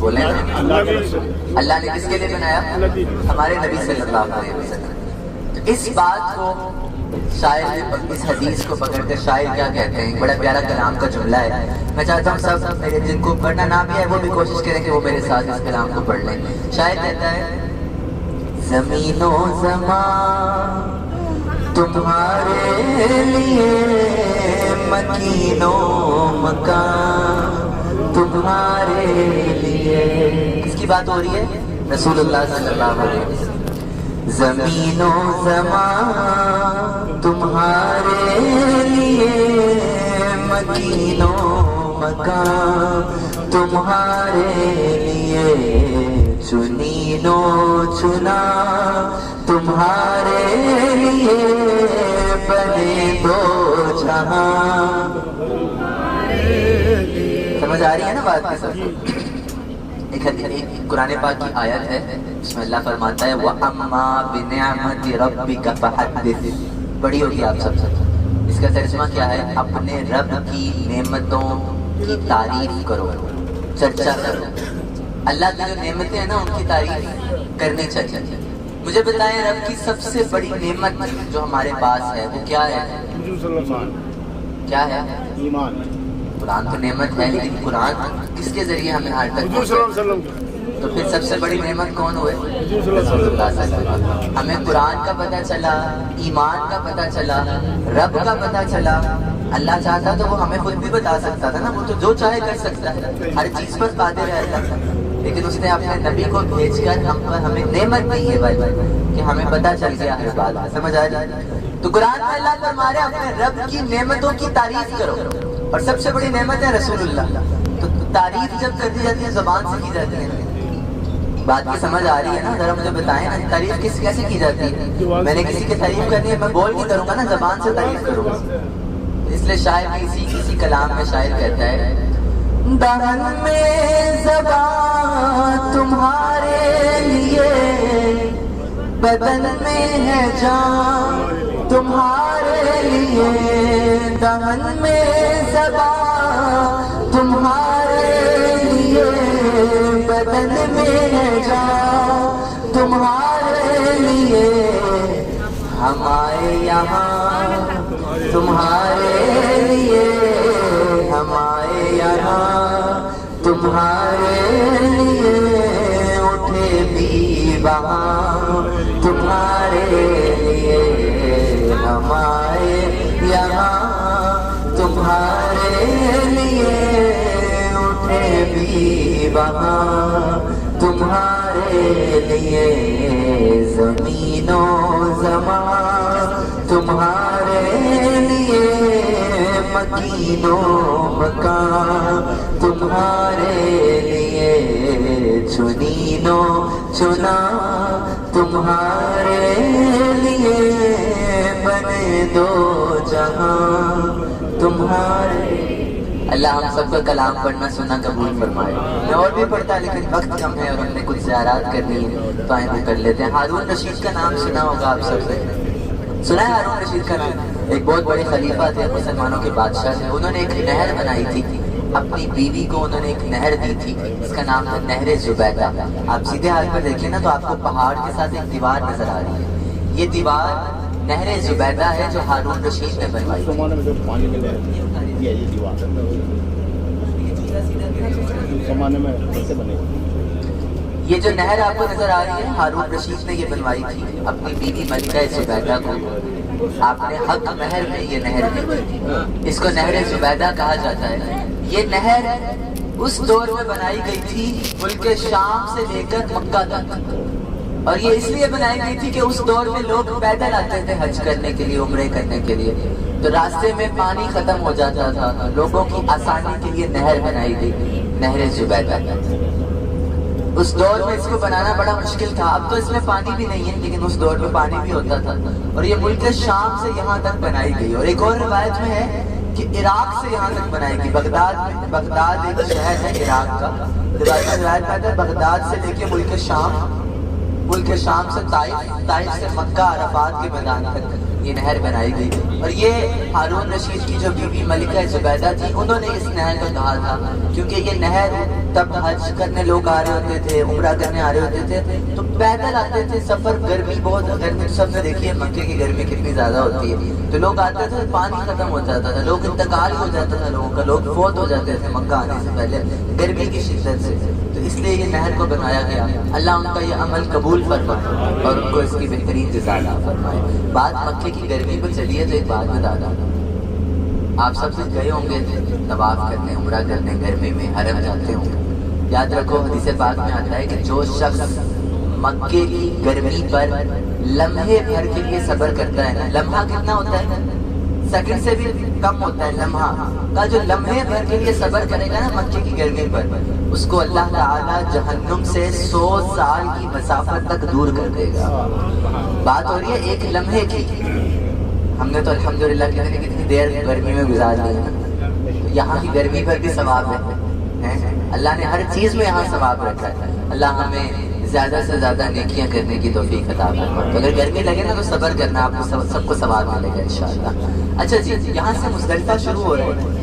بولیں اللہ نے کس کے لیے بنایا؟ ہمارے نبی صلی اللہ علیہ وسلم. تو اس بات کو شاعر نے اس حدیث کو پکڑ کر شاعر کیا کہتے ہیں، بڑا پیارا کلام کا جملہ ہے. میں چاہتا ہوں سب میرے جن کو پڑھنا نہ بھی ہے وہ بھی کوشش کریں کہ وہ میرے ساتھ اس کلام کو پڑھ لیں. شاعر کہتا ہے زمین و زمان تمہارے لیے، مکین و مکان تمہارے لیے. کس کی بات ہو رہی ہے؟ رسول اللہ صلی اللہ علیہ وسلم. زمین و زمان تمہارے لیے، مکین و مکان تمہارے لیے، چنین و چنا تمہارے لیے، بنے دو جہاں. سمجھ آ رہی ہے نا بات کے ساتھ؟ ایک قرآن پاک کی آیت ہے جس میں اللہ فرماتا ہے وَأَمَّا بِنِعْمَةِ رَبِّكَ فَحَدِّثْ. بڑی ہوگی آپ سب سے. اس کا ترجمہ کیا ہے؟ اپنے رب کی نعمتوں کی تعریف کرو، چرچا کرو. اللہ کی جو نعمتیں ہیں نا ان کی تعریف کرنی چاہیے. مجھے بتائیں رب کی سب سے بڑی نعمت جو ہمارے پاس ہے وہ کیا ہے؟ کیا ہے؟ ایمان. قرآن تو نعمت ہے لیکن قرآن کس کے ذریعے ہمیں آج تک پہنچا؟ تو پھر سب سے بڑی نعمت کون ہوئے؟ رسول اللہ صلی اللہ علیہ وسلم. ہمیں قرآن کا پتہ چلا، ایمان کا پتہ چلا، رب کا پتہ چلا. اللہ چاہتا تو وہ ہمیں خود بھی بتا سکتا تھا نا، وہ تو جو چاہے کر سکتا ہے، ہر چیز پر قادر رہتا تھا. لیکن اس نے اپنے نبی کو بھیج کر ہم پر ہمیں نعمت دی ہے بھائی کہ ہمیں پتہ چل گیا ہر بات. سمجھ آ جائے تو قرآن میں اللہ فرما رہے اپنے رب کی نعمتوں کی تعریف کرو، اور سب سے بڑی نعمت ہے رسول اللہ. تو تعریف جب کر دی جاتی ہے زبان سے کی جاتی ہے. بات کی سمجھ آ رہی ہے نا؟ ذرا مجھے بتائیں نا تعریف کیسے کی جاتی ہے؟ میں نے کسی کی تعریف کرنی ہے میں بول نہیں کروں گا نا، زبان سے تعریف کروں گا. اس لیے شاعر کسی کلام میں شاعر کہتا ہے دہن میں زبان تمہارے لیے، بدن میں ہے جان تمہارے لیے. دہن میں زبان تمہارے لیے، بدن میں ہے جان تمہارے لیے. ہم آئے یہاں تمہارے لیے، ہم آئے یہاں تمہارے لیے، اٹھے بھی وہاں تمہارے لیے. ہم آئے یہاں تمہارے لیے، اٹھے بھی وہاں تمہارے لیے. زمین و زمان تمہارے لیے، مکین و مکان تمہارے لیے، چنین و چنا تمہارے لیے، بنے دو جہاں تمہارے. اللہ ہم سب کا کلام پڑھنا سننا قبول فرمائے. میں اور بھی پڑھتا لیکن وقت کم ہے اور ہم نے کچھ زیارات کرنی ہے تو آئیں بھی کر لیتے ہیں. ہارون رشید کا نام سنا ہوگا آپ سب سے. سنا ہے ہارون رشید کا نام؟ ایک بہت بڑے خلیفہ تھے، مسلمانوں کے بادشاہ تھے. انہوں نے ایک نہر بنائی تھی، اپنی بیوی کو انہوں نے ایک نہر دی تھی، اس کا نام تھا نہر زبیدہ. آپ سیدھے ہاتھ پر دیکھیں نا تو آپ کو پہاڑ کے ساتھ ایک دیوار نظر آ رہی ہے. یہ دیوار نہر زبیدہ ہے جو ہارون رشید نے بنوائی. یہ جو نہر آپ کو نظر آ رہی ہے ہارون رشید نے یہ بنوائی تھی اپنی بیوی ملکہ زبیدہ کو. آپ نے حق مہر میں یہ نہر دی تھی. اس کو نہر زبیدہ کہا جاتا ہے. یہ نہر اس دور میں بنائی گئی تھی ملک شام سے لے کر مکہ تک، اور یہ اس لیے بنائی گئی تھی کہ اس دور میں لوگ پیدل آتے تھے حج کرنے کے لیے، عمرے کرنے کے لیے. تو راستے میں پانی ختم ہو جاتا تھا، لوگوں کی آسانی کے لیے نہر بنائی گئی، نہر زبیدہ. اس دور میں اس کو بنانا بڑا مشکل تھا. اب تو اس میں پانی بھی نہیں ہے لیکن اس دور میں پانی بھی ہوتا تھا، اور یہ ملک شام سے یہاں تک بنائی گئی. اور ایک اور روایت میں ہے کہ عراق سے یہاں تک بنائی گئی. بغداد ایک شہر ہے عراق کا. روایت ہے بغداد سے لے کے ملک شام ملک شام سے طائف سے مکہ عرفات کے میدان تک یہ نہر بنائی گئی. اور یہ ہارون رشید کی جو بیوی ملکہ زبیدہ تھی, انہوں نے اس نہر کو کہا تھا, کیونکہ یہ نہر تب حج کرنے لوگ آ رہے ہوتے تھے, عمرہ کرنے آ رہے ہوتے تھے, تو پیدل آتے تھے. سفر گرمی بہت, گرمی سب نے دیکھی ہے مکے کی گرمی کتنی زیادہ ہوتی ہے, تو لوگ آتے تھے, پانی ختم ہو جاتا تھا, لوگ انتقال ہو جاتا تھا لوگوں کا, لوگ فوت ہو جاتے تھے مکہ آنے سے پہلے گرمی کی شدت سے. تو اس لیے یہ نہر کو بنایا گیا. اللہ ان کا یہ عمل قبول فرمائے اور ان کو اس کی بہترین جزا عطا فرمائے. بات مکے کی گرمی پہ چلی ہے تو ایک بات بتا دوں, آپ سب سے گئے ہوں گے طواف کرنے, عمرہ کرنے, گرمی میں حرم جاتے ہوں گے. یاد رکھو حدیث پاک میں آتا ہے کہ جو شخص مکے کی گرمی پر لمحے بھر کے لیے صبر کرتا ہے نا, لمحہ کتنا ہوتا ہے, سیکنڈ سے بھی کم ہوتا ہے لمحہ کا, جو لمحے بھر کے لیے صبر کرے گا نا مکے کی گرمی پر, اس کو اللہ تعالیٰ جہنم سے 100 سال کی مسافت تک دور کر دے گا. بات ہو رہی ہے ایک لمحے کی. ہم نے تو الحمدللہ کتنی دیر گرمی میں گزار لی ہے, یہاں کی گرمی پر بھی ثواب ہے. اللہ نے ہر چیز میں یہاں ثواب رکھا ہے. اللہ ہمیں زیادہ سے زیادہ نیکیاں کرنے کی توفیق عطا فرمائے. تو اگر گرمی لگے نا تو صبر کرنا, آپ کو سب کو ثواب ملے گا انشاءاللہ. اچھا جی, یہاں سے مزدلفہ شروع ہو رہا ہے.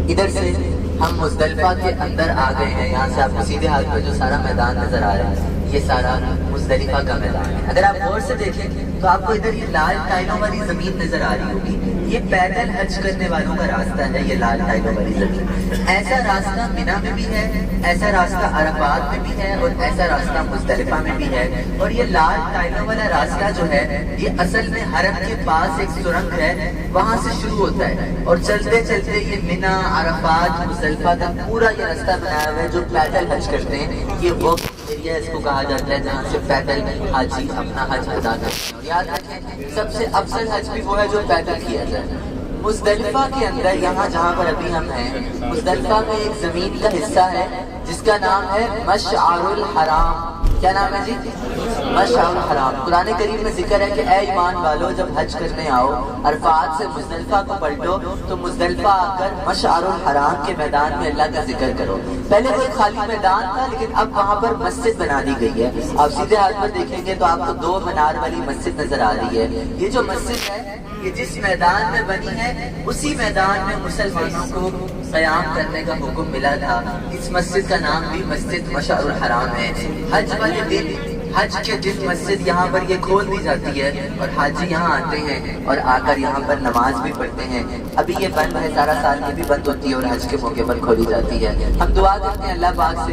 ادھر سے ہم مزدلفہ کے اندر آ گئے ہیں. یہاں سے آپ کو سیدھے ہاتھ پہ جو سارا میدان نظر آ رہا ہے, یہ سارا مزدلفہ کا میدان ہے. اگر آپ غور سے دیکھیں تو آپ کو ادھر یہ لال ٹائلوں والی زمین نظر آ رہی ہوگی. یہ پیدل حج کرنے والوں کا راستہ ہے, یہ لال ٹائلوں والی زمین. ایسا راستہ مینا میں بھی ہے, ایسا راستہ عرفات میں بھی ہے, اور ایسا راستہ مزدلفہ میں بھی ہے. اور یہ لال ٹائلوں والا راستہ جو ہے یہ اصل میں حرم کے پاس ایک سرنگ ہے, وہاں سے شروع ہوتا ہے, اور چلتے چلتے یہ مینا, عرفات, مزدلفہ تک پورا یہ راستہ بنایا ہوا ہے. جو پیدل حج کرتے ہیں یہ وہ ایریا اس کو کہا جاتا ہے جہاں سے پیدل حاجی اپنا حج ادا کرتے ہیں. اور یاد رکھیں سب سے افضل حج بھی وہ ہے جو پیدل کیا جائے. مزدلفہ کے اندر یہاں جہاں پر ابھی ہم ہیں, مزدلفہ میں ایک زمین کا حصہ ہے جس کا نام ہے مشعر الحرام. کیا نام ہے جی؟ مشعر الحرام. قرآن کریم میں ذکر ہے کہ اے ایمان والو, جب حج کرنے آؤ عرفات سے مزدلفہ کو پلٹو تو مزدلفہ آ کر مشعر الحرام کے میدان میں اللہ کا ذکر کرو. پہلے کوئی خالی میدان تھا, لیکن اب وہاں پر مسجد بنا دی گئی ہے. آپ سیدھے ہاتھ پر دیکھیں گے تو آپ کو 2 مینار والی مسجد نظر آ رہی ہے. یہ جو مسجد ہے یہ جس میدان میں بنی ہے اسی میدان میں مسلمانوں کو قیام کرنے کا حکم ملا تھا. اس مسجد کا نام بھی مسجد مشعر الحرام ہے. حج والے دن, حج کے دن مسجد یہاں پر یہ کھول دی جاتی ہے اور حاجی یہاں آتے ہیں اور آ کر یہاں پر نماز بھی پڑھتے ہیں. ابھی یہ بند ہے, سارا سال یہ بھی بند ہوتی ہے اور حج کے موقع پر کھولی جاتی ہے. ہم دعا کرتے ہیں اللہ پاک سے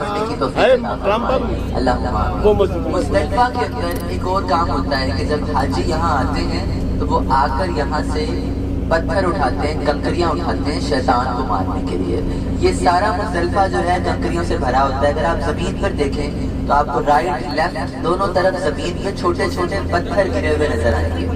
پڑھنے کی توفیق عطا فرمائے. اللہ مزدلفہ کے اندر ایک اور کام ہوتا ہے کہ جب حاجی یہاں آتے ہیں تو وہ آ کر یہاں سے پتھر اٹھاتے ہیں, کنکریاں اٹھاتے ہیں شیطان کو مارنے کے لیے. یہ سارا مزدلفہ جو ہے کنکریوں سے بھرا ہوتا ہے. اگر آپ زمین پر دیکھیں تو آپ کو رائٹ لیفٹ دونوں طرف زمین پہ چھوٹے چھوٹے پتھر گرے ہوئے نظر آئیں گے.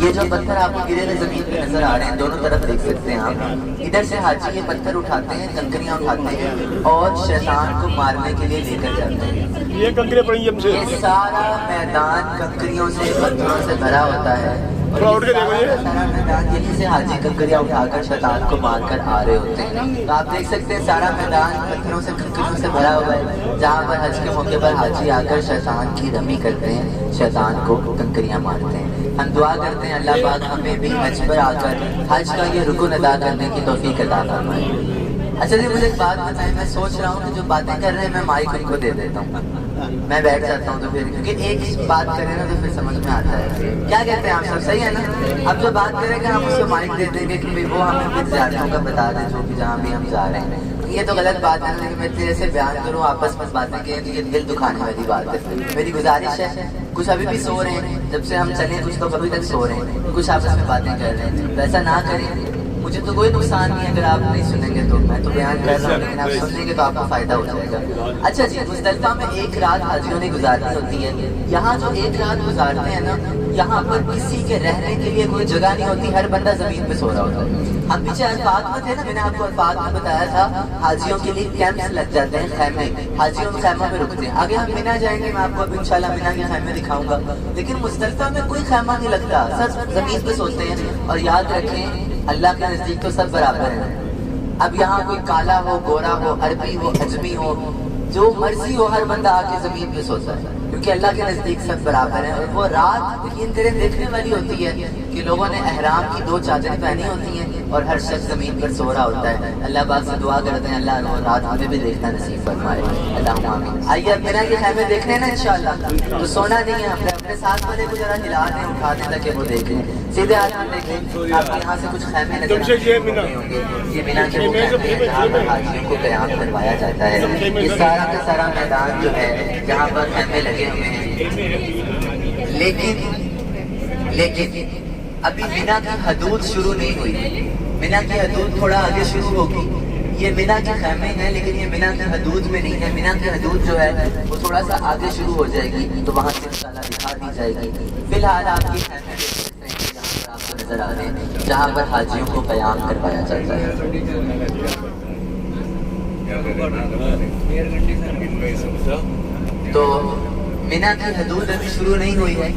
یہ جو پتھر آپ کو گرے ہوئے زمین پہ نظر آ رہے ہیں دونوں طرف دیکھ سکتے ہیں آپ. ادھر سے حاجی یہ پتھر اٹھاتے ہیں, کنکریاں اٹھاتے ہیں اور شیطان کو مارنے کے لیے لے کر جاتے ہیں. یہ سارا میدان کنکریوں سے, پتھروں سے بھرا ہوتا ہے. سارا میدان یہیں سے حاجی کنکریاں اٹھا کر شیطان کو مار کر آ رہے ہوتے ہیں. تو آپ دیکھ سکتے ہیں سارا میدان پتھروں سے, کنکریوں سے بھرا ہوا ہے, جہاں پر حج کے موقع پر حاجی آ کر شیطان کی رمی کرتے ہیں, شیطان کو کنکریاں مارتے ہیں. ہم دعا کرتے ہیں اللہ پاک ہمیں بھی حج پر آ کر حج کا یہ رکن ادا کرنے کی توفیق عطا فرمائے. اچھا جی, مجھے ایک بات بتائیں, میں سوچ رہا ہوں کہ جو باتیں کر رہے ہیں میں مائک ان کو دے دیتا ہوں, میں بیٹھ جاتا ہوں تو پھر, کیونکہ ایک بات کریں نا تو پھر سمجھ میں آتا ہے. کیا کہتے ہیں آپ سب, صحیح ہے نا؟ اب جو بات کریں گے ہم اس کو مائک دے دیں گے کہ وہ ہمیں کچھ زیادہ کا بتا دیں جو کہ جہاں بھی ہم جا رہے ہیں. یہ تو غلط بات ہے کہ میں تیرے سے بیان کروں آپس میں باتیں کہ یہ دل دکھانے والی بات ہے. میری گزارش ہے, کچھ ابھی بھی سو رہے ہیں, جب سے ہم چلے کچھ تو ابھی تک سو رہے ہیں, کچھ آپس میں باتیں کر رہے ہیں, تو ایسا نہ کریں. مجھے تو کوئی نقصان نہیں ہے اگر آپ نہیں سنیں گے, تو میں تو بیان کر رہا ہوں, لیکن آپ سن لیں گے تو آپ کو فائدہ ہو جائے گا. اچھا جی, مزدلفہ میں ایک رات حاجیوں نے گزارنی ہوتی ہے. یہاں جو ایک رات گزارتے ہیں نا, یہاں پر کسی کے رہنے کے لیے کوئی جگہ نہیں ہوتی, ہر بندہ زمین پہ سو رہا ہوتا ہے. ہم پیچھے عرفات میں تھے نا, میں نے آپ کو عرفات میں بتایا تھا حاجیوں کے لیے کیمپس لگ جاتے ہیں, خیمے, حاجیوں کے خیموں میں رکتے ہیں. آگے ہم مینا جائیں گے, میں آپ کو اب انشاءاللہ مینا کے خیمے دکھاؤں گا. لیکن مزدلفہ میں کوئی خیمہ نہیں لگتا, سب زمین پہ سوتے ہیں. اور یاد رکھیں اللہ کے نزدیک تو سب برابر ہیں. اب یہاں کوئی کالا ہو، گورا ہو، عربی ہو، اجمی ہو، جو مرضی ہو، ہر بندہ آ کے زمین پہ سوتا ہے، کیونکہ اللہ کے نزدیک سب برابر ہیں۔ اور وہ رات یقین کریں دیکھنے والی ہوتی ہے کہ لوگوں نے احرام کی 2 چادریں پہنی ہوتی ہیں اور ہر شخص زمین پر سو رہا ہوتا ہے۔ اللہ پاک سے دعا کرتے ہیں اللہ وہ رات ہمیں بھی دیکھنا نصیب فرمائے، اللہم آمین۔ آئیے اب مینا کے خیمے دیکھنے ہیں نا انشاءاللہ، تو سونا نہیں ہے، اپنے ساتھ والے کو ذرا ہلا دیں، اٹھا دیں تاکہ وہ دیکھیں۔ سیدھے ہاتھ میں دیکھیں، آپ کے یہاں سے کچھ خیمے نظر آتے ہوں گے، یہ مینا کے وہ خیمے ہیں جہاں پر حاجیوں کو قیام کروایا جاتا ہے۔ یہ سارا کا سارا میدان جو ہے جہاں پر خیمے لگے ہوئے ہیں، لیکن ابھی مینا کی حدود شروع نہیں ہوئی، مینا کی حدود تھوڑا آگے شروع ہوگی۔ یہ مینا کے خیمے ہیں لیکن یہ مینا کی حدود میں نہیں ہے، مینا کی حدود جو ہے وہ تھوڑا سا آگے شروع ہو جائے گی، تو وہاں سے انشاءاللہ دکھا دی جائے گی۔ فی الحال آپ یہ خیمے دیکھ سکتے ہیں جہاں پر آپ کو نظر آ رہے ہیں، جہاں پر حاجیوں کو قیام کروایا جاتا ہے۔ تو مینا کی حدود ابھی شروع نہیں ہوئی ہے،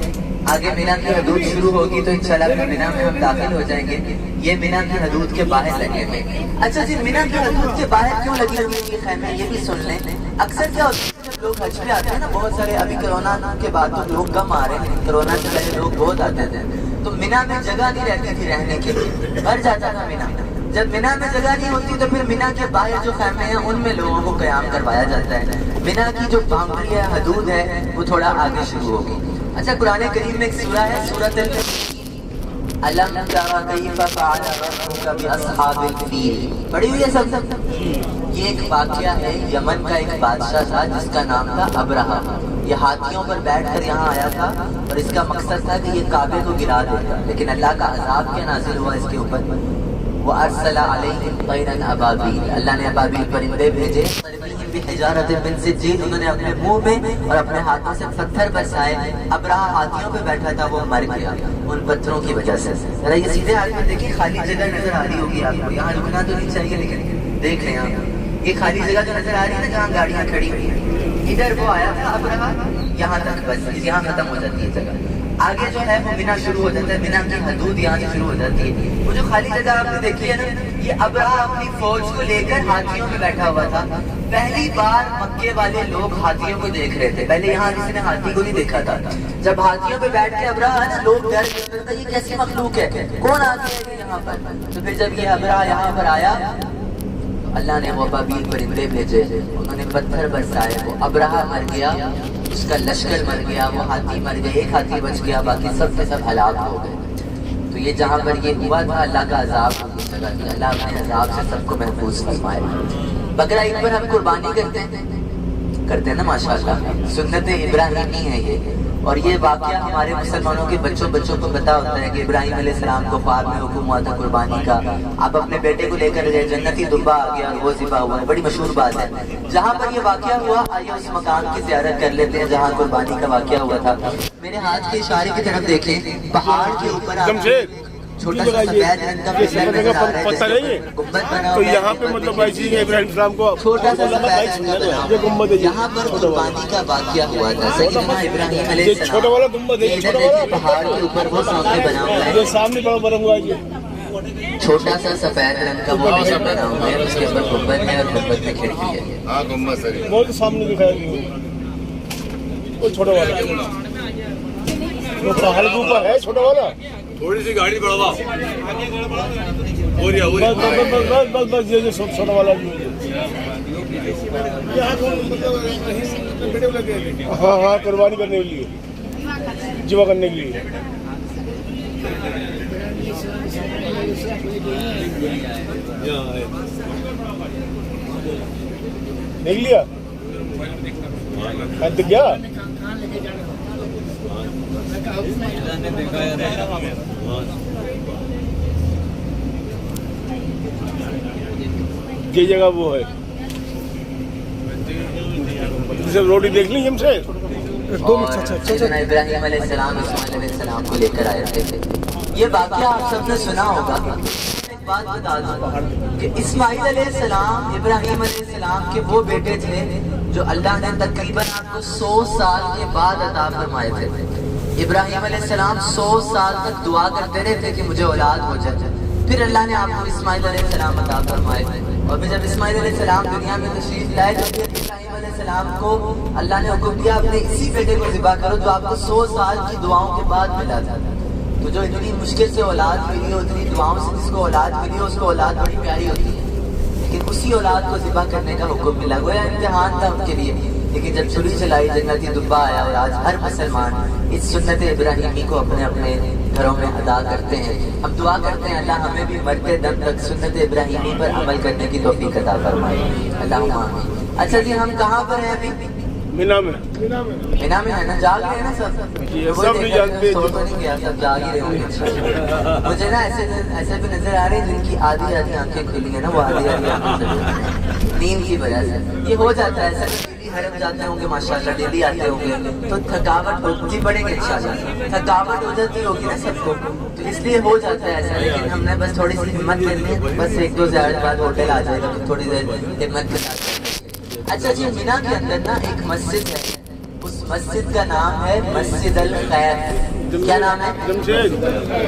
آگے مینا کی حدود شروع ہوگی تو انشاءاللہ پھر مینا میں ہم داخل ہو جائیں گے۔ یہ مینا کی حدود کے باہر لگے ہوئے۔ اچھا جی، مینا کی حدود کے باہر کیوں لگی ہوئی ہے یہ خیمے، یہ بھی سن لیں۔ اکثر کیا ہوتا ہے جب لوگ حج پہ آتے ہیں نا، بہت سارے، ابھی کرونا کے بعد تو لوگ کم آ رہے ہیں، کرونا سے پہلے لوگ بہت آتے تھے، تو مینا میں جگہ نہیں رہتی تھی رہنے کے لیے، بھر جاتا تھا مینا۔ جب مینا میں جگہ نہیں ہوتی تو پھر مینا کے باہر جو خیمے ہیں ان میں لوگوں کو قیام کروایا جاتا ہے۔ مینا کی جو باؤنڈری ہے، حدود ہے، وہ تھوڑا آگے شروع ہوگی۔ اچھا، قرآن کریم میں ایک سورہ ہے، سورۃ الم تر کیف فعل ربک باصحاب الفیل، پڑھی ہوئی ہے سب؟ یہ ایک واقعہ ہے، یمن کا ایک بادشاہ تھا جس کا نام تھا ابرہہ۔ یہ ہاتھیوں پر بیٹھ کر یہاں آیا تھا اور اس کا مقصد تھا کہ یہ کعبے کو گرا دے گا، لیکن اللہ کا عذاب کیا نازل ہوا اس کے اوپر؟ وَأَرْسَلَ عَلَيْهِمْ طَيْرًا أَبَابِيلَ، اللہ نے ابابیل پرندے بھیجے، بِحِجَارَةٍ مِّن سِجِّيلٍ، انہوں نے اپنے منہ میں اور اپنے ہاتھوں سے پتھر برسائے۔ ابرہہ ہاتھیوں پہ بیٹھا تھا، وہ مر گیا ان پتھروں کی وجہ سے۔ ذرا یہ سیدھے ہاتھ میں دیکھیں، خالی جگہ نظر آ رہی ہوگی آپ کو، یہاں رکنا تو نہیں چاہیے لیکن دیکھ لیں آپ، یہ خالی جگہ جو نظر آ رہی ہے نا جہاں گاڑیاں کھڑی ہوئی ہیں، ادھر وہ آیا تھا ابرہہ، یہاں تک بس، یہاں ختم ہو جاتی ہے جگہ۔ آگے جو ہے وہ مینا شروع ہو جاتا ہے، مینا کی حدود یہاں سے شروع ہو جاتی ہے۔ وہ جو خالی جگہ آپ نے دیکھی ہے نا، یہ ابرہہ اپنی فوج کو لے کر ہاتھیوں میں بیٹھا ہوا تھا۔ پہلی بار مکے والے لوگ ہاتھیوں کو دیکھ رہے تھے، پہلے یہاں کسی نے ہاتھی کو نہیں دیکھا تھا۔ جب ہاتھیوں پہ بیٹھ کے ابرہہ ہے نا، لوگ ڈر گئے، یہ کیسی مخلوق ہے، کون آ گیا ہے یہاں پر؟ تو پھر جب یہ ابرہہ یہاں پر آیا، اللہ نے وہ ابابیل پرندے بھیجے، انہوں نے پتھر برسائے، وہ ابرہہ مر گیا، اس کا لشکر مر گیا، وہ ہاتھی مر گئے، ایک ہاتھی بچ گیا، باقی سب کے سب ہلاک ہو گئے۔ تو یہ جہاں پر یہ ہوا تھا، اللہ کا عذاب ہونے لگا کہ اللہ اپنے عذاب سے سب کو محفوظ فرمائے۔ بقرہ عید پر ہم قربانی کرتے ہیں نا، ماشاءاللہ سنت ابراہیمی ہے یہ، اور یہ واقعہ ہمارے مسلمانوں کے بچوں کو پتا ہوتا ہے کہ ابراہیم علیہ السلام کو خواب میں حکم ہوا تھا قربانی کا، آپ اپنے بیٹے کو لے کر گئے، جنتی دبا آ گیا اور وہ ذبح ہوا ہے، بڑی مشہور بات ہے۔ جہاں پر یہ واقعہ ہوا، آئیے اس مقام کی زیارت کر لیتے ہیں جہاں قربانی کا واقعہ ہوا تھا۔ میرے ہاتھ کے اشارے کی طرف دیکھیں، پہاڑ کے اوپر چھوٹا سا سفید رنگ کا پتھر ہے، گنبد بنا تو ہوا یہاں پہ مطلب بھائی جی ابراہیم السلام کو چھوٹا سا سفید رنگ کا بنا ہوا ہے، یہاں پر قربانی کا واقعہ ہوا تھا۔ سیدنا ابراہیم علیہ السلام، چھوٹا والا گنبد ہے، چھوٹا والا پہاڑ کے اوپر وہ سامنے بنا ہوا ہے، جو سامنے بڑا ہوا ہے یہ چھوٹا سا سفید رنگ کا وہ بھی بنا ہوا ہے، اس کے اوپر گنبد ہے اور گنبد میں کھڑکی ہے۔ ہاں گنبد سر بہت سامنے دکھایا، وہ چھوٹا والا وہ پہاڑ کے اوپر ہے، چھوٹا والا تھوڑی سی گاڑی بڑھوا بس یہ چھوٹا والا ہاں قربانی کرنے کے لیے، ذبح کرنے کے لیے۔ دیکھ لیا کیا یہ جگہ وہ ہے، روٹی دیکھ لی ہم سے۔ سیدنا ابراہیم علیہ السلام اسماعیل علیہ السلام کو لے کر آئے تھے۔ یہ واقعہ آپ سب نے سنا ہوگا۔ ایک بات بتا دوں کہ اسماعیل علیہ السلام ابراہیم علیہ السلام کے وہ بیٹے تھے جو اللہ نے تقریباً آپ کو 100 سال کے بعد عطا فرمائے تھے۔ ابراہیم علیہ السلام 100 سال تک دعا کرتے رہے تھے کہ مجھے اولاد ہو جائے، پھر اللہ نے آپ کو اسماعیل علیہ السلام عطا فرمائے، اور پھر جب اسماعیل علیہ السلام دنیا میں تشریف لائے تو پھر ابراہیم علیہ السلام کو اللہ نے حکم دیا اپنے اسی بیٹے کو ذبح کرو جو آپ کو 100 سال کی دعاؤں کے بعد ملا تھا. تو جو اتنی مشکل سے اولاد ملی ہو، اتنی دعاؤں سے جس کو اولاد ملی ہو، اس کو اولاد بڑی پیاری ہوتی ہے، لیکن اسی اولاد کو ذبح کرنے کا حکم ملا. گویا امتحان تھا ان کے لیے، لیکن جب چھری چلائی جنتی دبا آیا، اور آج ہر مسلمان اس سنت ابراہیمی کو اپنے اپنے گھروں میں ادا کرتے ہیں. ہم دعا کرتے ہیں اللہ ہمیں بھی مرتے دم تک سنت ابراہیمی پر عمل کرنے کی توفیق عطا فرمائے، اللہم آمین. اچھا جی، ہم کہاں پر ہیں ابھی؟ مینا میں مینا میں ہے نا؟ جاگ رہے ہیں نا سب؟ سب بھی جاگتے ہیں. سو تو نہیں گیا، سب جاگ ہی رہے ہوں گے. مجھے نا ایسے بھی نظر آ رہے ہیں جن کی آدھی آنکھیں کھلی ہیں نا، وہ آدھی آنکھیں سے نیند کی وجہ سے یہ ہو جاتا ہے. ایسا ڈیلی حرم جاتے ہوں گے ماشاءاللہ، ڈیلی آتے ہوں گے تو تھکاوٹ ہوتی پڑے گی انشاءاللہ، تھکاوٹ ہو جاتی ہوگی نا سب کو، تو اس لیے ہو جاتا ہے ایسا. لیکن ہم نے بس تھوڑی سی ہمت کرنی ہے، بس 1-2 زیارت بعد ہوٹل آ جائے گا تو تھوڑی دیر ہمت کے ساتھ. اچھا جی، مینا کے اندر نا ایک مسجد ہے، اس مسجد کا نام ہے مسجد الخیر. کیا نام ہے؟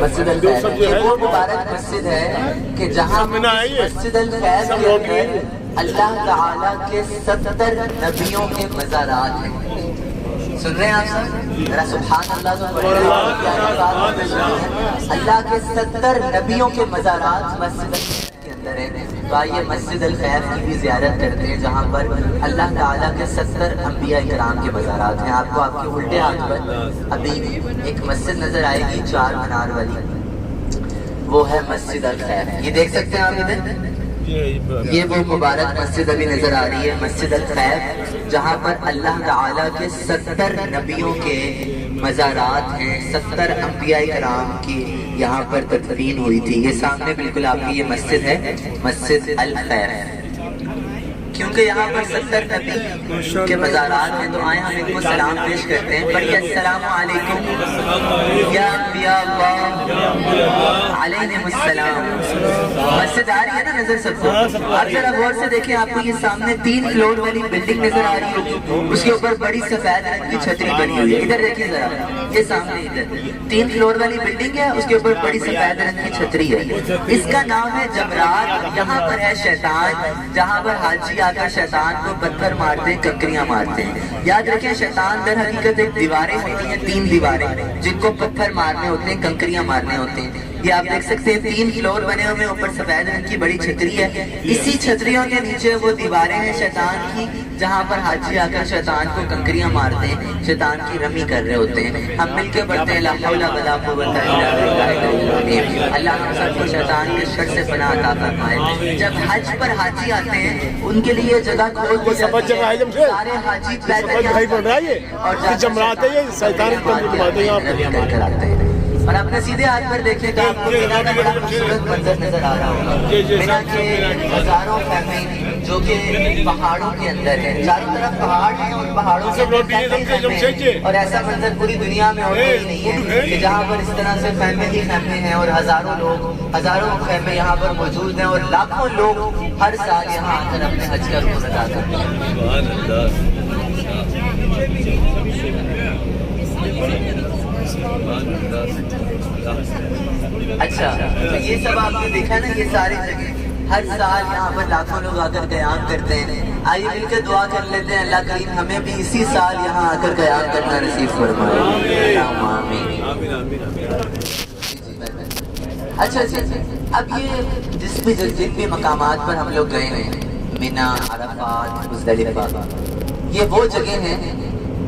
مسجد الخیر. یہ وہ مبارک مسجد ہے کہ جہاں مسجد الخیر کے اندر اللہ تعالیٰ کے 70 نبیوں کے مزارات ہیں. سن رہے ہیں آپ سب؟ ذرا سبحان اللہ تو پڑھ رہے ہیں. اللہ کے 70 نبیوں کے مزارات مسجد الخیر کے اندر ہیں. تو آئیے مسجد الخیر کی بھی زیارت کرتے ہیں، جہاں پر اللہ تعالیٰ کے 70 انبیاء کرام کے مزارات ہیں. آپ کو آپ کے الٹے ہاتھ پر ابھی ایک مسجد نظر آئے گی 4 مینار والی، وہ ہے مسجد الخیر. یہ دیکھ سکتے ہیں آپ ادھر، یہ وہ مبارک مسجد ابھی نظر آ رہی ہے، مسجد الخیر، جہاں پر اللہ تعالیٰ کے 70 نبیوں کے مزارات ہیں. 70 انبیاء کرام کی یہاں پر تدفین ہوئی تھی. یہ سامنے بالکل آپ کی یہ مسجد ہے، مسجد الخیر. کیونکہ یہاں پر 70 نبی کے مزارات ہیں تو آئے ہم ان کو سلام پیش کرتے ہیں. پڑھیے السلام علیکم یا انبیاء اللہ علیہم السلام. مسجد آ رہی ہے نا نظر سب کو؟ آپ ذرا غور سے دیکھیں، آپ کو یہ سامنے 3 فلور والی بلڈنگ نظر آ رہی ہوگی، اس کے اوپر بڑی سفید رنگ کی چھتری بنی ہوئی ہے. ادھر دیکھیں ذرا، یہ سامنے ادھر 3 فلور والی بلڈنگ ہے، اس کے اوپر بڑی سفید رنگ کی چھتری ہے. اس کا نام ہے جمرات. یہاں پر ہے شیطان، جہاں پر حاجی آ کر شیطان کو پتھر مارتے ہیں، کنکریاں مارتے ہیں. یاد رکھیں شیطان در حقیقت ایک دیواریں ہوتی ہیں، 3 دیواریں جن کو پتھر مارنے ہوتے ہیں، کنکریاں مارنے ہوتے ہیں. یہ آپ دیکھ سکتے ہیں 3 فلور بنے ہوئے، اوپر سفید رنگ کی بڑی چھتری ہے. اسی چھتریوں کے نیچے وہ دیواریں ہیں شیطان کی، جہاں پر حاجی آ کر شیطان کو کنکریاں مارتے ہیں، شیطان کی رمی کر رہے ہوتے ہیں. ہم مل کے پڑھتے ہیں لا حول ولا قوت الا باللہ. اللہ ہم سب کو شیطان کے شر سے پناہ عطا فرمائے. جب حج پر حاجی آتے ہیں ان کے لیے جگہ کھول دی جاتی ہے، سارے حاجی اور جمرات ہے، یہ شیطان کر آتے ہیں. اور اپنے سیدھے ہاتھ پر دیکھیں تو آپ کو مینا کا بڑا خوبصورت منظر نظر آ رہا ہوگا. مینا کے ہزاروں خیمے جو کہ پہاڑوں کے اندر ہیں، چاروں طرف پہاڑ ہیں، اور پہاڑوں کے خیمے، اور ایسا منظر پوری دنیا میں اور کہیں نہیں ہے کہ جہاں پر اس طرح سے خیمے ہی خیمے ہیں، اور ہزاروں خیمے یہاں پر موجود ہیں، اور لاکھوں لوگ ہر سال یہاں آ کر اپنے حج کا رکن ادا کرتے ہیں. اچھا، تو یہ سب آپ نے دیکھا نا، یہ ساری جگہ ہر سال یہاں پر لاکھوں لوگ آ کر قیام کرتے ہیں. آئیے مل کے دعا کر لیتے ہیں اللہ کریم ہمیں بھی اسی سال یہاں آ کر قیام کرنا نصیب فرمائے. اچھا، اب یہ جن بھی مقامات پر ہم لوگ گئے ہیں، مینا، عرفات، مزدلفہ، یہ وہ جگہ ہیں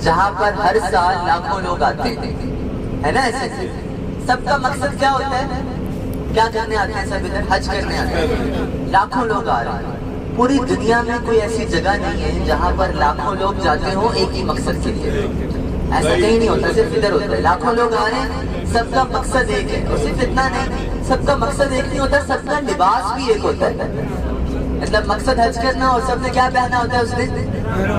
جہاں پر ہر سال لاکھوں لوگ آتے ہیں، ہے نا؟ ایسے سب کا مقصد کیا ہوتا ہے؟ کیا کرنے آتے ہیں سب ادھر؟ حج کرنے آتے ہیں. لاکھوں لوگ آ رہے ہیں. پوری دنیا میں کوئی ایسی جگہ نہیں ہے جہاں پر لاکھوں لوگ جاتے ہوں ایک ہی مقصد کے لیے. ایسا کہیں نہیں ہوتا، صرف ادھر ہوتا ہے. لاکھوں لوگ آ رہے ہیں، سب کا مقصد ایک ہے. اور صرف اتنا نہیں، سب کا مقصد ایک نہیں ہوتا، سب کا لباس بھی ایک ہوتا ہے. مطلب مقصد حج کرنا، اور سب نے کیا پہنا ہوتا ہے اس دن؟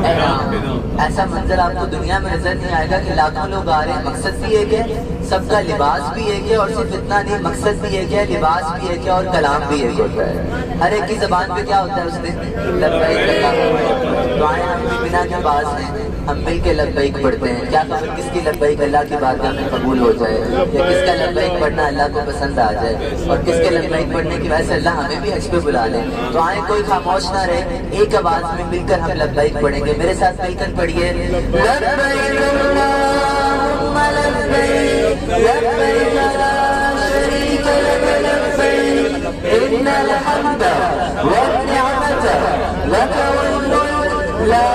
احرام. ایسا منظر آپ کو دنیا میں نظر نہیں آئے گا کہ لاکھوں لوگ آ رہے ہیں، مقصد بھی ایک ہے، سب کا لباس بھی ایک ہے، اور صرف اتنا نہیں، مقصد بھی ایک ہے، لباس بھی ایک ہے، اور کلام بھی ایک ہوتا ہے۔ ہر ایک کی زبان پہ کیا ہوتا ہے اس دن؟ لبیک اللہ۔ دعائیں ہم بھی بنا کے پاس ہیں، ہم مل کے لبیک پڑھتے ہیں۔ کیا خبر کس کی لبیک اللہ کی بارگاہ میں قبول ہو جائے، یا کس کا لبیک پڑھنا اللہ کو پسند آ جائے، اور کس کے لبیک پڑھنے کی وجہ سے اللہ ہمیں بھی حج پہ بلا لے۔ دعائیں کوئی خاموش نہ رہے، ایک آواز میں مل کر ہم لبیک پڑھیں گے۔ میرے ساتھ مل کر پڑھیے، لبیک اللہم لبیک، لبیک لا شریک لک لبیک، ان الحمد والنعمت لک والملک لا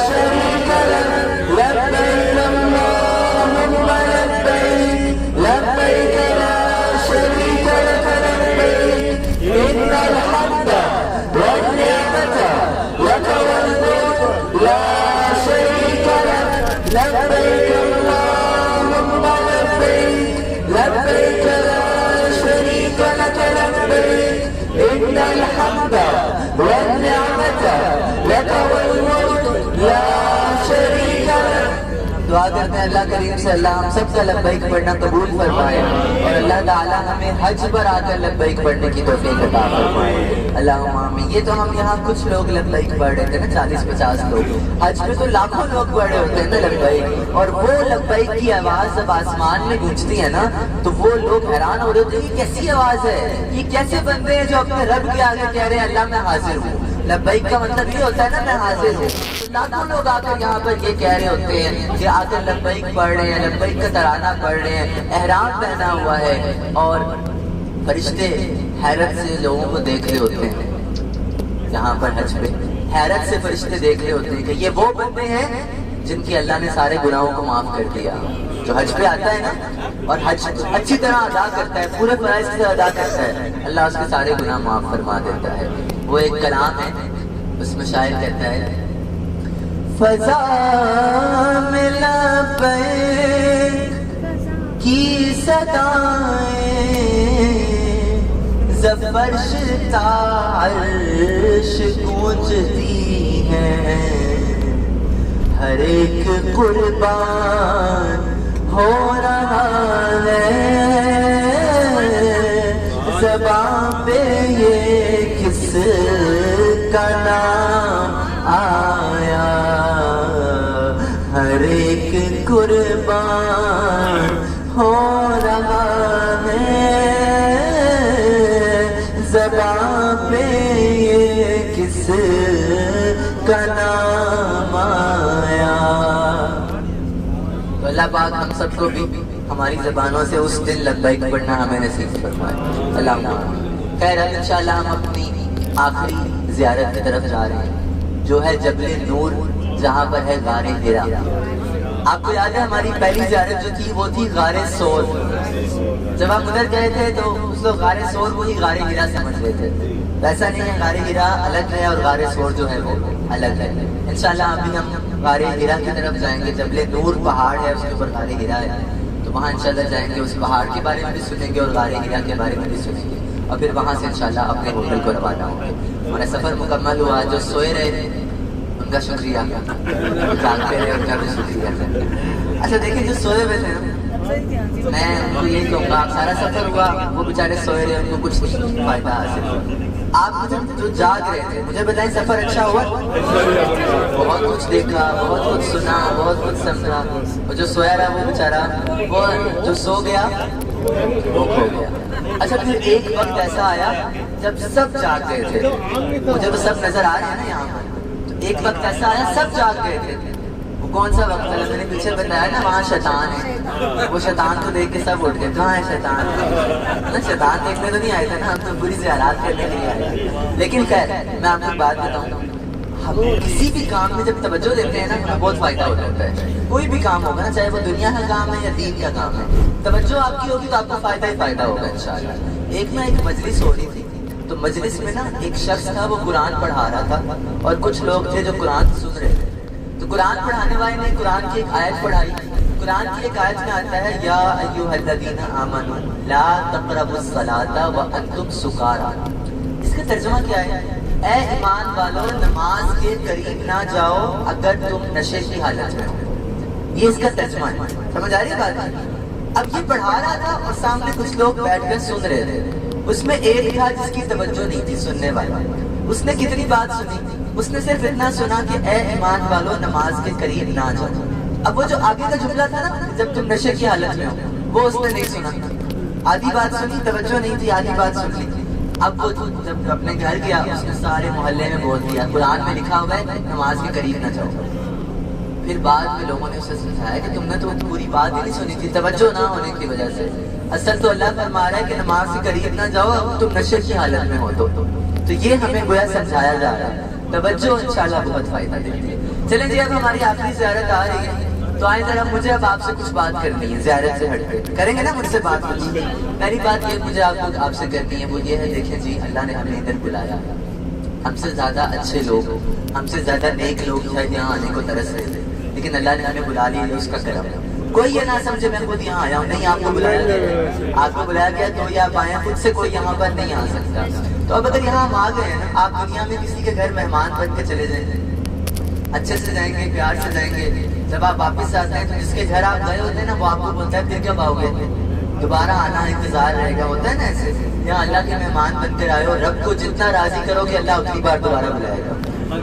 شریک لک، لبیک اللہم لبیک، لبیک لا شریک لک لبیک، ان الحمد والنعمت لک والملک لا شریک لک، لبیک اللہم لبیک، لبیک لا شریک لک لبیک، ان الحمد والنعمت لک والملک لا شریک لک۔ دعا کرتے ہیں اللہ کریم سے اللہ ہم سب کا لبیک پڑھنا قبول فرمائے، اور اللہ تعالیٰ ہمیں حج پر آ کر لبیک پڑھنے کی توفیق عطا فرمائے، اللہم آمین۔ یہ تو ہم یہاں کچھ لوگ لبیک پڑھ رہے تھے نا، 40-50 لوگ، حج میں تو لاکھوں لوگ پڑھ رہے ہوتے ہیں نا لبیک، اور وہ لبیک کی آواز جب آسمان میں گونجتی ہے نا تو وہ لوگ حیران ہو رہے ہوتے ہیں، یہ کیسی آواز ہے، یہ کیسے بندے ہیں جو اپنے رب کے آگے کہہ رہے ہیں اللہ میں حاضر ہوں۔ لبیک کا مطلب یہ ہوتا ہے نا میں حاضر ہوں۔ لاکھوں لوگ آ کر یہاں پر یہ کہہ رہے ہوتے ہیں کہ آ کر لبیک پڑھ رہے ہیں، لبیک کا ترانہ پڑھ رہے ہیں، احرام پہنا ہوا ہے، اور فرشتے حیرت سے لوگوں کو دیکھ رہے ہوتے ہیں یہاں پر حج پہ، حیرت سے فرشتے دیکھ رہے ہوتے ہیں کہ یہ وہ بندے ہیں جن کی اللہ نے سارے گناہوں کو معاف کر دیا۔ جو حج پہ آتا ہے نا اور حج اچھی طرح ادا کرتا ہے، پورے فرائض سے ادا کرتا ہے، اللہ اس کے سارے گناہ معاف فرما دیتا ہے۔ وہ ایک کلام ہے، اس میں شاعر کہتا ہے، فضا میں لبیک کی صدائیں زبرش عرش گونجتی ہیں، ہر ایک قربان ہو رہا ہے، زبان پہ یہ کس کا نام آیا، ہر ایک قربان ہو رہا ہے، زبان پہ یہ کس کا نام آیا۔ تو اللہ پاک ہم سب کو بھی ہماری زبانوں سے اس دن لبیک پڑھنا ہمیں نصیب فرمائے، اللہم آمین۔ خیر اب انشاءاللہ ہم اپنی آخری زیارت کی طرف جا رہے ہیں، جو ہے جبل نور، جہاں پر ہے غار حرا۔ آپ کو یاد ہے ہماری پہلی زیارت جو تھی وہ تھی غار ثور۔ جب ہم ادھر گئے تھے تو اس کو غار ثور کو ہی غار حرا سمجھ رہے تھے، ایسا نہیں ہے، غار حرا الگ ہے اور غار ثور جو ہے وہ الگ ہے۔ انشاءاللہ ابھی ہم غار حرا کی طرف جائیں گے، جبل نور پہاڑ ہے، اس کے اوپر غار حرا ہے، تو وہاں انشاءاللہ جائیں گے، اس پہاڑ کے بارے میں بھی سنیں گے اور غار حرا کے بارے میں بھی سنیں گے، اور پھر وہاں سے انشاءاللہ اپنے ہوٹل کو روانہ ہوں گے۔ ہمارا سفر مکمل ہوا، جو سوئے رہے تھے ان کا شکریہ، جاگتے رہے ان کا بھی شکریہ۔ اچھا دیکھیں جو سوئے ہوئے تھے میں ان کو یہی کہوں گا، سارا سفر ہوا، وہ بیچارے سوئے رہے، ان کو کچھ نہیں فائدہ حاصل ہوا۔ آپ جو جاگ رہے تھے مجھے بتائیں سفر اچھا ہوا؟ بہت کچھ دیکھا، بہت کچھ سنا، بہت کچھ سمجھا، اور جو سویا رہا وہ بیچارہ، وہ جو سو گیا وہ کھو گیا۔ اچھا پھر ایک وقت ایسا آیا جب سب جاگ گئے تھے، مجھے تو سب نظر آ رہے ہیں نا یہاں پر، ایک وقت ایسا آیا سب جاگ گئے تھے، وہ کون سا وقت ہے؟ میں نے پیچھے بتایا نا وہاں شیطان ہے، وہ شیطان کو دیکھ کے سب اٹھ گئے، کہاں ہے شیطان؟ نا شیطان دیکھنے تو نہیں آئے تھے نا، ہم تو بری زیارات کرنے کے لیے آئے تھے۔ لیکن خیر میں آپ کو بات بتاؤں، ہم کسی بھی کام میں جب توجہ دیتے ہیں نا ہمیں بہت فائدہ ہو جاتا ہے، کوئی بھی کام ہوگا نا، چاہے وہ دنیا کا کام ہے یا دین کا کام ہے، توجہ آپ کی ہوگی تو آپ کو فائدہ ہی فائدہ ہوگا انشاءاللہ۔ ایک مجلس ہو رہی تھی، تو مجلس میں نا ایک شخص تھا، وہ قرآن پڑھا رہا تھا، اور کچھ لوگ تھے جو قرآن سن رہے تھے، تو قرآن پڑھانے والے نے قرآن کی ایک آیت پڑھائی۔ قرآن کی ایک آیت میں آتا ہے، یا ایھا الذین آمنوا لا تقربوا الصلاۃ وانتم سکارا۔ اس کا ترجمہ کیا ہے؟ اے ایمان والو نماز کے قریب نہ جاؤ اگر تم نشے کی حالت میں ہو، یہ اس کا ترجمہ ہے۔ سمجھ آ رہی ہے بات؟ اب یہ پڑھا رہا تھا اور سامنے کچھ لوگ بیٹھ کر سن رہے تھے، اس میں ایک تھا جس کی توجہ نہیں تھی سننے والا، اس نے کتنی بات سنی، اس نے صرف اتنا سنا کہ اے ایمان والو نماز کے قریب نہ جاؤ۔ اب وہ جو آگے کا جملہ تھا نا جب تم نشے کی حالت میں ہو، وہ اس نے نہیں سنا، آدھی بات سنی، توجہ نہیں تھی، آدھی بات سن لی۔ اب وہ جب اپنے گھر گیا اس نے سارے محلے میں بول دیا قرآن میں لکھا ہوا ہے نماز کے قریب نہ جاؤ۔ پھر بعد میں لوگوں نے اسے سمجھایا کہ تم نے تو پوری بات ہی نہیں سنی تھی توجہ نہ ہونے کی وجہ سے، اصل تو اللہ فرما رہا ہے کہ نماز کے قریب نہ جاؤ اب تم نشے کی حالت میں ہو تو یہ ہمیں گویا سمجھایا جا رہا ہے۔ توجہ انشاءاللہ بہت فائدہ دیتی ہے۔ چلیں جی اب ہماری آخری زیارت آ رہی ہے تو آئیں ذرا مجھے اب آپ سے کچھ بات کرنی ہے، زیارت سے ہٹ کے کریں گے نا مجھ سے بات کچھ؟ پہلی بات یہ مجھے آپ سے کرنی ہے وہ یہ ہے، دیکھیں جی اللہ نے ہمیں ادھر بلایا، ہم سے زیادہ اچھے لوگ، ہم سے زیادہ نیک لوگ شاید یہاں آنے کو ترس رہے تھے، لیکن اللہ نے ہمیں بلا لیا، اس کا کرم ہے۔ کوئی یہ نہ سمجھے میں خود یہاں آیا ہوں، نہیں، آپ کو بلایا گیا، آپ کو بلایا گیا تو یہ آپ آئے ہیں، خود سے کوئی یہاں پر نہیں آ سکتا۔ تو اب اگر یہاں ہم آ گئے ہیں نا، آپ دنیا میں کسی کے گھر مہمان بن کے چلے جائیں گے، اچھے سے جائیں گے، پیار سے جائیں گے، جب آپ واپس آتے ہیں تو جس کے گھر آپ گئے ہوتے ہیں نا وہ آپ کو بولتا ہے پھر کب آؤ گے، دوبارہ آنا انتظار رہے گا، ہوتا ہے نا ایسے۔ یہاں اللہ کے مہمان بن کر آئے ہو، رب کو جتنا راضی کرو گے اللہ اتنی بار دوبارہ بلائے گا،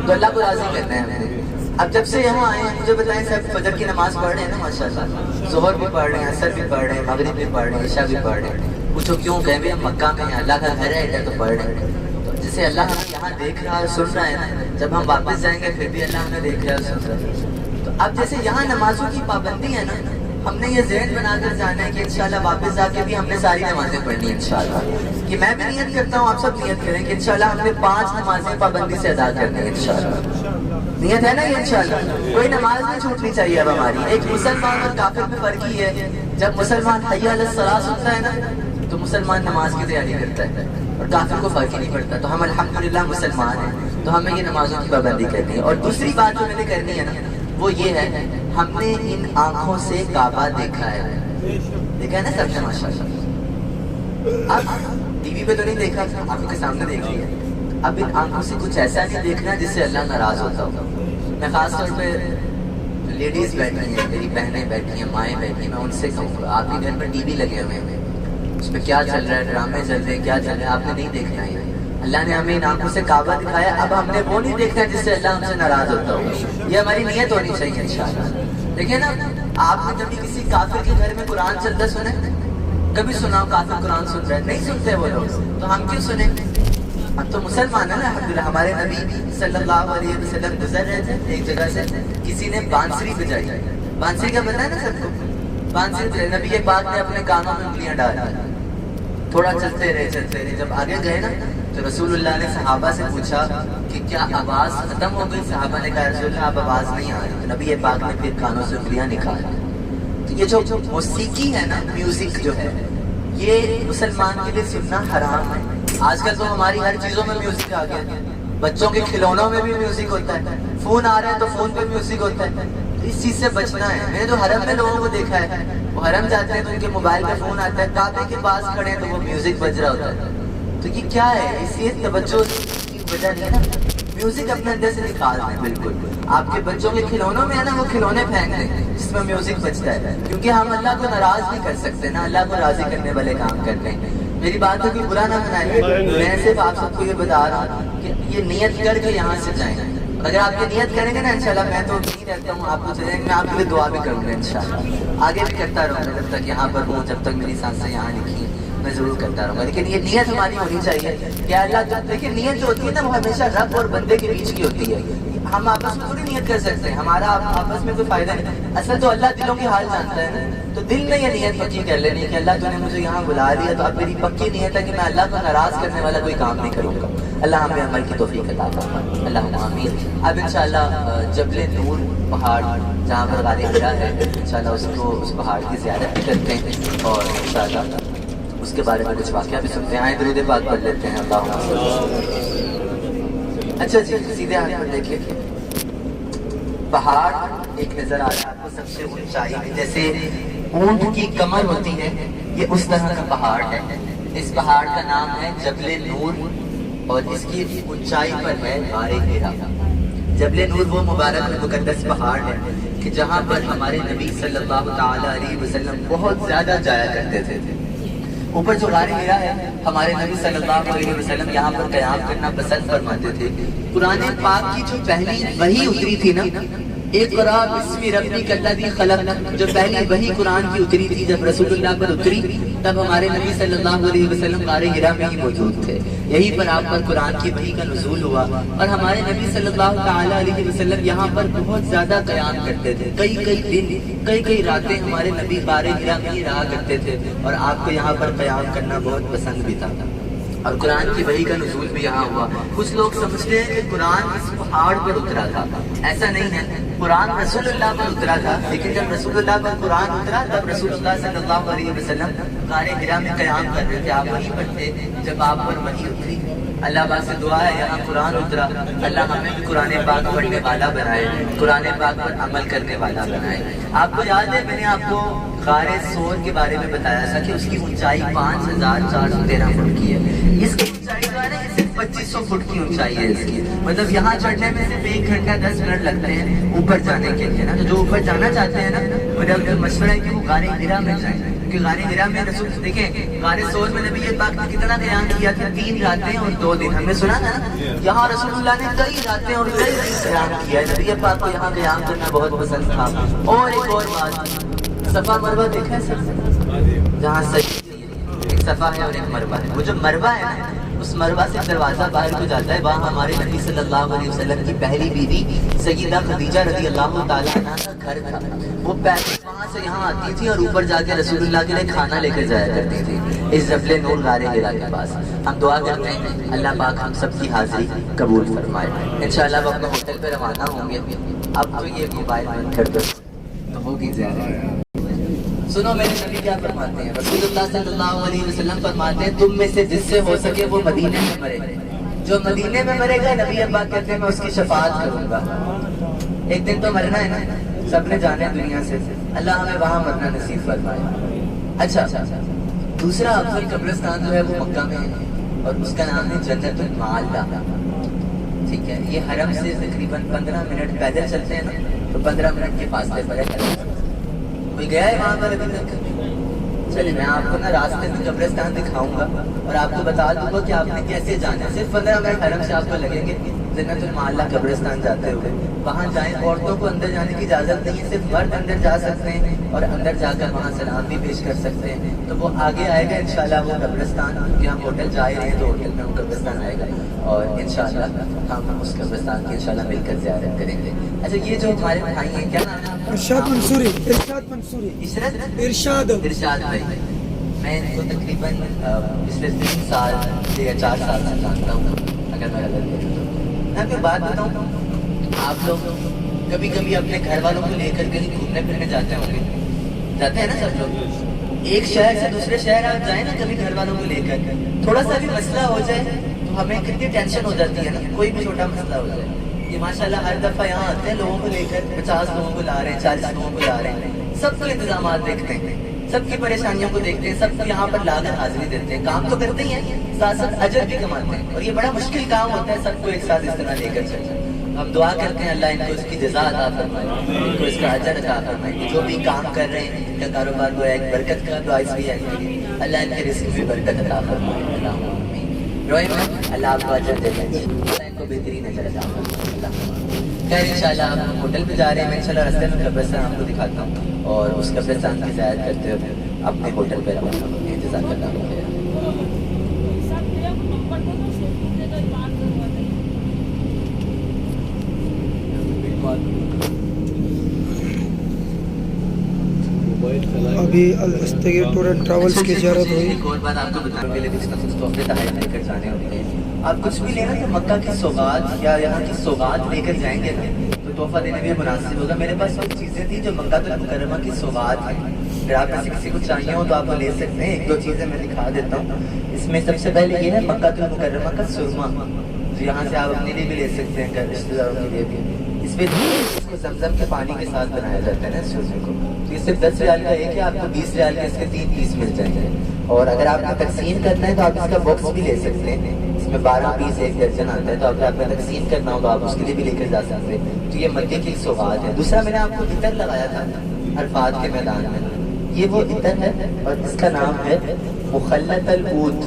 تو اللہ کو راضی کرنا ہے ہمیں۔ اب جب سے یہاں آئے ہیں مجھے بتائیں سب فجر کی نماز پڑھ رہے ہیں نا ماشاءاللہ، ظہر بھی پڑھ رہے ہیں، عصر بھی پڑھ رہے ہیں، مغرب بھی پڑھ رہے ہیں، عشاء بھی پڑھ رہے ہیں، پوچھو کیوں؟ کہ ہم مکہ میں ہیں، اللہ کا گھر ہے ادھر تو پڑھ رہے ہیں۔ تو جسے اللہ ہمیں یہاں دیکھ رہا ہے سن رہا ہے نا، جب ہم واپس جائیں گے پھر بھی اللہ ہمیں دیکھ رہا ہے سن رہا ہے۔ تو اب جیسے یہاں نمازوں کی پابندی ہے نا، ہم نے یہ ذہن بنا کر جانا ہے کہ انشاءاللہ واپس جا کے بھی ہم نے ساری نمازیں پڑھنی ہیں انشاءاللہ، کہ میں بھی نیت کرتا ہوں، آپ سب نیت کریں کہ انشاءاللہ ہم نے 5 نمازیں پابندی سے ادا کرنی ہے انشاءاللہ، نیت ہے نا یہ انشاءاللہ، کوئی نماز نہیں چھوٹنی چاہیے اب ہماری۔ ایک مسلمان اور کافر میں فرق ہی ہے، جب مسلمان حی علی الصلاۃ سنتا ہے نا تو مسلمان نماز کی تیاری کرتا ہے اور کافر کو فرق ہی نہیں پڑتا۔ تو ہم الحمدللہ مسلمان ہیں تو ہمیں یہ نمازوں کی پابندی کرنی ہے۔ اور دوسری بات جو میں نے کرنی ہے نا وہ یہ ہے، ہم نے ان آنکھوں سے کعبہ دیکھا ہے، دیکھا ہے نا سب نے ماشاءاللہ، اب ٹی وی پہ تو نہیں دیکھا، آنکھوں کے سامنے دیکھ لیا، اب ان آنکھوں سے کچھ ایسا نہیں دیکھنا جس سے اللہ ناراض ہوتا ہو۔ میں خاص طور پہ لیڈیز بیٹھی ہیں، میری بہنیں بیٹھی ہیں، مائیں بیٹھی ہیں، میں ان سے کہوں گا آپ کے گھر پر ٹی وی لگے ہوئے ہیں، اس میں کیا چل رہا ہے، ڈرامے چل رہے ہیں، کیا چل رہا ہے، آپ نے نہیں دیکھنا ہے۔ اللہ نے ہمیں ان آنکھوں سے کعبہ دکھایا، اب ہم نے وہ نہیں دیکھنا جس سے اللہ ہم سے ناراض ہوتا ہو، یہ ہماری نیت ہونی چاہیے انشاءاللہ۔ دیکھیں نا، آپ نے کبھی کسی کافر کے گھر میں قرآن چلتا سنے؟ کبھی سنا کافر قرآن سن رہے؟ نہیں سنتے وہ لوگ، تو ہم کیوں سنیں؟ ہم تو مسلمان ہیں نا الحمدللہ۔ ہمارے نبی صلی اللہ علیہ وسلم گزر رہے تھے ایک جگہ سے، کسی نے بانسری بجائی، بانسری کا پتہ ہے نا سب کو، بانسری بجائی، نبی پاک نے اپنے کانوں میں انگلیاں ڈالی، تھوڑا چلتے رہے، جب آگے گئے نا تو رسول اللہ نے صحابہ سے پوچھا کہ کیا آواز ختم ہو گئی؟ صحابہ نے کہا رسول اللہ اب آواز نہیں آ رہی، تو نبی پاک نے پھر کانوں سے انگلیاں نکالی۔ تو یہ جو موسیقی ہے نا، میوزک جو ہے، یہ مسلمان کے لیے سننا حرام ہے۔ آج کل تو ہماری ہر چیزوں میں میوزک آ گیا، بچوں کے کھلونوں میں بھی میوزک ہوتا ہے، فون آ رہا ہے تو فون پہ میوزک ہوتا ہے، تو اس چیز سے بچنا ہے۔ میں نے تو حرم میں لوگوں کو دیکھا ہے، وہ حرم جاتے ہیں تو ان کے موبائل پہ فون آتا ہے، کعبے کے پاس کھڑے ہیں تو وہ میوزک بج رہا ہوتا ہے، تو یہ کیا ہے؟ اس لیے توجہ کی وجہ نہیں ہے نا، میوزک اپنے اندر سے نکال دیں بالکل۔ آپ کے بچوں کے کھلونوں میں ہے نا وہ کھلونے پھینک دیں جس میں میوزک بجتا ہے، کیونکہ ہم اللہ کو ناراض نہیں کر سکتے نا، اللہ کو راضی کرنے والے کام کرتے ہیں۔ میری بات ہے کوئی برا نہ منائے، میں صرف آپ سب کو یہ بتا رہا ہوں کہ یہ نیت کر کے یہاں سے جائیں، اگر آپ یہ نیت کریں گے نا انشاءاللہ، میں تو نہیں رہتا ہوں، آپ کو چلیں، میں آپ کے لیے دعا بھی کروں گا انشاءاللہ، آگے بھی کرتا رہوں گا جب تک یہاں پر ہوں، جب تک میری سانسیں یہاں لکھی ہیں میں ضرور کرتا رہوں گا، لیکن یہ نیت ہماری ہونی چاہیے کہ اللہ، لیکن نیت جو ہوتی ہے نا وہ ہمیشہ رب اور بندے کے بیچ کی ہوتی ہے، ہم آپس میں تھوڑی نیت کر سکتے ہیں، ہمارا آپس میں کوئی فائدہ نہیں، اصل تو اللہ دلوں کی حال جانتا ہے نا، تو دل میں یہ نیت پکی کر لینی کہ اللہ تو نے مجھے یہاں بلا دیا، تو اب میری پکی نیت ہے کہ میں اللہ کو ناراض کرنے والا کوئی کام نہیں کروں گا۔ اللہ ہمیں عمل کی توفیق عطا فرمائے، اللہم آمین۔ اب انشاءاللہ جبل نور پہاڑ جہاں پر غار حرا ہے، انشاءاللہ اس پہاڑ کی زیارت بھی کرتے ہیں اور انشاءاللہ اس کے بارے میں کچھ واقعہ بھی سنتے ہیں، آئیں درود پاک پڑھ لیتے ہیں۔ اچھا جی، سیدھے ہاتھ پر دیکھیں، پہاڑ ایک نظر آ رہا ہے آپ کو، سب سے اونچائی میں جیسے اونٹ کی کمر ہوتی ہے، یہ اس طرح کا پہاڑ ہے۔ اس پہاڑ کا نام ہے جبل نور اور اس کی اونچائی پر ہے غار حرا۔ جبل نور وہ مبارک مقدس پہاڑ ہے کہ جہاں پر ہمارے نبی صلی اللہ تعالی علیہ وسلم بہت زیادہ جایا کرتے تھے. اوپر جو غار حرا ہے ہمارے نبی صلی اللہ علیہ وسلم یہاں پر قیام کرنا پسند فرماتے تھے. قرآن پاک کی جو پہلی وحی اتری تھی نا، اقرا بسم ربک الذی خلق، جو پہلی وحی قرآن کی اتری تھی جب رسول اللہ پر اتری، تب ہمارے نبی صلی اللہ علیہ وسلم غار حرا میں ہی موجود تھے. یہی پر آپ پر قرآن کی وحی کا نزول ہوا اور ہمارے نبی صلی اللہ تعالی علیہ وسلم یہاں پر بہت زیادہ قیام کرتے تھے. کئی دن کئی راتیں ہمارے نبی غار حرا میں ہی رہا کرتے تھے اور آپ کو یہاں پر قیام کرنا بہت پسند بھی تھا. اور قرآن کی وحی کا نزول بھی یہاں ہوا. کچھ لوگ سمجھتے ہیں کہ قرآن اس پہاڑ پر اترا تھا، ایسا نہیں ہے. قرآن رسول اللہ پر اترا تھا، لیکن جب رسول اللہ پر قرآن اترا تب رسول اللہ صلی اللہ علیہ وسلم غار حرا میں قیام کر رہے تھے. آپ وہیں پر تھے جب آپ پر وحی اتری. اللہ پاک سے دعا ہے یہاں قرآن اترا، اللہ ہمیں بھی قرآن پاک پڑھنے والا بنائے، قرآن پاک پر عمل کرنے والا بنائے. آپ کو یاد ہے میں نے آپ کو غار ثور کے بارے میں بتایا تھا کہ اس کی اونچائی 5413 فٹ کی ہے. اس کی اونچائی جو ہے نا صرف 2500 فٹ کی اونچائی ہے اس کی. مطلب یہاں چڑھنے میں صرف 1 گھنٹہ 10 منٹ لگتے ہیں اوپر جانے کے لیے نا. جو اوپر جانا چاہتے ہیں نا میرا مشورہ ہے کہ وہ غار حرا میں جائیں، کیونکہ غار حرا میں رسول دیکھیں غار ثور میں نبی پاک نے کتنا قیام کیا تھا، 3 راتیں اور 2 دن. ہم نے سنا تھا نا یہاں رسول اللہ نے کئی راتیں اور کئی دن قیام کیا ہے. نبی پاک کو یہاں قیام کرنا بہت پسند تھا. اور ایک اور بات، صفا مروہ دیکھا ہے سب، جہاں ایک صفا ہے اور ایک مروہ ہے. وہ جو مروہ ہے نا اس مروہ سے دروازہ باہر کو جاتا ہے، وہاں ہمارے نبی صلی اللہ علیہ وسلم کی پہلی بیوی سیدہ خدیجہ رضی اللہ تعالیٰ عنہا کا گھر تھا. وہ پہلے وہاں سے یہاں آتی تھی اور اوپر جا کے رسول اللہ کے لیے کھانا لے کر جایا کرتی تھی اس جبل نور غار حرا کے پاس. ہم دعا کرتے ہیں اللہ پاک ہم سب کی حاضری قبول فرمائے. انشاءاللہ وہ اپنے ہوٹل پہ روانہ ہوں گے. اب تو یہ موبائل بند کر دو تو ہوگی زیادہ. سنو میرے نبی کیا فرماتے ہیں، رسول اللہ صلی اللہ علیہ وسلم فرماتے ہیں تم میں سے جس سے ہو سکے وہ مدینے میں مرے. جو مدینے میں مرے گا نبی پاک کہتے ہیں میں اس کی شفاعت کروں گا. ایک دن تو مرنا ہے نا، سب نے جانا ہے دنیا سے، اللہ ہمیں وہاں مرنا نصیب فرمائے. اچھا دوسرا افضل قبرستان جو ہے وہ مکہ میں ہے اور اس کا نام ہے جنت المعلا. ٹھیک ہے، یہ حرم سے تقریباً 15 منٹ پیدل چلتے ہیں نا تو 15 منٹ کے فاصلے پر ہے. کوئی گیا ہے وہاں پر ابھی تک؟ چلیے میں آپ کو نا راستے میں قبرستان دکھاؤں گا اور آپ کو بتا دوں گا کہ آپ نے کیسے جانا ہے. صرف 15 منٹ حرم سے آپ کو لگیں گے جنت المعلا قبرستان جاتے ہوئے. وہاں جائیں، عورتوں کو اندر جانے کی اجازت نہیں ہے، صرف مرد اندر جا سکتے ہیں اور اندر جا کر وہاں سلام بھی پیش کر سکتے ہیں. تو وہ آگے آئے گا انشاءاللہ وہ قبرستان، کیونکہ ہم ہوٹل جا رہے ہیں تو ہوٹل میں وہ قبرستان آئے گا اور انشاءاللہ ہم اس قبرستان کی انشاءاللہ مل کر زیارت کریں گے. اچھا یہ جو ہمارے بھائی ہیں کیا نام ہے؟ ارشاد منصوری. ارشاد منصوری. ارشاد بھائی. میں ان کو تقریباً پچھلے 3 سال یا 4 سال سے جانتا ہوں اگر میں غلط نہیں ہوں. میں آپ کو بات بتاؤں، آپ لوگ کبھی کبھی اپنے گھر والوں کو لے کر کہیں گھومنے پھرنے جاتے ہوں گے، جاتے ہیں نا سب لوگ. ایک شہر سے دوسرے شہر آپ جائیں نا کبھی گھر والوں کو لے کر، تھوڑا سا بھی مسئلہ ہو جائے تو ہمیں کتنی ٹینشن ہو جاتی ہے نا. کوئی بھی چھوٹا مسئلہ ہو جائے، یہ ماشاءاللہ ہر دفعہ یہاں آتے ہیں لوگوں کو لے کر، 50 لوگوں کو لا رہے ہیں، 40 لوگوں کو لا رہے ہیں. سب کے انتظامات دیکھتے ہیں، سب کی پریشانیوں کو دیکھتے ہیں، سب کو یہاں پر لا کر حاضری دیتے ہیں. کام تو کرتے ہی ہیں، ساتھ ساتھ اجر بھی کماتے ہیں اور یہ بڑا مشکل کام ہوتا ہے سب کو ایک ساتھ اس طرح لے کر چلنا. ہم دعا کرتے ہیں اللہ ان کو اس کی جزا عطا فرمائے، ان کو اس کا اجر عطا فرمائے کہ جو بھی کام کر رہے ہیں ان کا کاروبار کو ایک برکت کا باعث بھی ہے. اللہ ان کے رزق بھی برکت عطا فرمائے. اللہ آمین. اللہ آپ کو اجر دے دیں، اللہ ان کو بہترین اجر عطا فرمائے. خیر انشاءاللہ ہم ہوٹل پہ جا رہے ہیں. میں انشاءاللہ راستے میں قبرستان آپ کو دکھاتا ہوں اور اس قبرستان کی زیارت کرتے ہوئے اپنے ہوٹل پہ انتظار کرنا ہوگا. ابھی الدستگیر ٹور اینڈ ٹریولز کی زیارت ہوئی. ایک اور بات آپ کو بتانے کے لیے کچھ تحفے تحائف لے کر جانے ہوتے ہیں. آپ کچھ بھی لینا تو مکہ کی سوغات یا یہاں کی سوغات لے کر جائیں گے تو تحفہ دینے میں مناسب ہوگا. میرے پاس کچھ چیزیں تھیں جو مکہ المکرمہ کی سوغات ہیں، اگر آپ میں سے کسی کو چاہیے ہو تو آپ وہ لے سکتے ہیں. 1-2 چیزیں میں دکھا دیتا ہوں. اس میں سب سے پہلے یہ ہے مکہ المکرمہ کا سرما، جو یہاں سے آپ اپنے لیے بھی لے سکتے ہیں، رشتے داروں کے لیے بھی. اس میں اس کو زمزم کے پانی کے ساتھ بنایا جاتا ہے نا سرمے کو. تو یہ صرف 10 ریال کا ایک ہے، آپ کو 20 ریال کے اس کے 3 پیس مل جائیں گے. اور اگر آپ کو تقسیم کرنا ہے تو آپ اس کا باکس بھی لے سکتے ہیں. اس میں 12 پیس ایک درجن آتا ہے، تو اگر آپ نے تقسیم کرنا ہوگا آپ اس کے لیے بھی لے کر جا سکتے ہیں. تو یہ مدی کی سوغات ہے. دوسرا میں نے آپ کو عطر لگایا تھا عرفات کے میدان میں، یہ وہ عطر ہے اور اس کا نام ہے مخلط العود.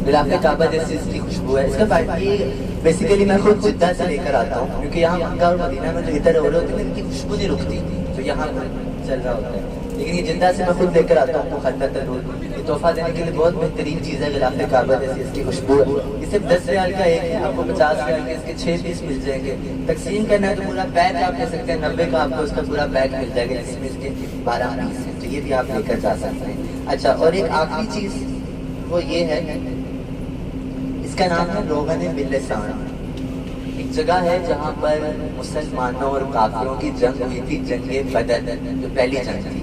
غلاف کعبہ جیسی اس کی خوشبو ہے. اس کا فائدہ یہ بیسیکلی میں خود جدہ سے لے کر آتا ہوں، کیونکہ یہاں مکہ اور مدینہ میں جو عطر ہو رہے ہوتے ہیں ان کی خوشبو نہیں رکتی تو یہاں پر چل رہا ہوتا ہے، لیکن یہ جدہ سے میں خود لے کر آتا ہوں مخلط العود. یہ تحفہ دینے کے لیے بہت بہترین چیز ہے. غلاف کعبہ جیسی اس کی خوشبو ہے. یہ صرف 10 ریال کا ایک ہے، آپ کو 50 ریال کے اس کے 6 پیس مل جائیں گے. تقسیم کرنا ہے تو پورا پیک آپ کہہ سکتے ہیں 90 کا آپ کو اس کا پورا پیک مل جائے گا، جس میں اس کے 12 پیس ہیں. تو یہ بھی آپ لے کر جا سکتے ہیں. اچھا، اور ایک آخری چیز وہ یہ ہے، اس کا نام ہے روغن باللسان. ایک جگہ ہے جہاں پر مسلمانوں اور کافروں کی جنگ ہوئی تھی، جنگ بدر جو پہلی جنگ تھی.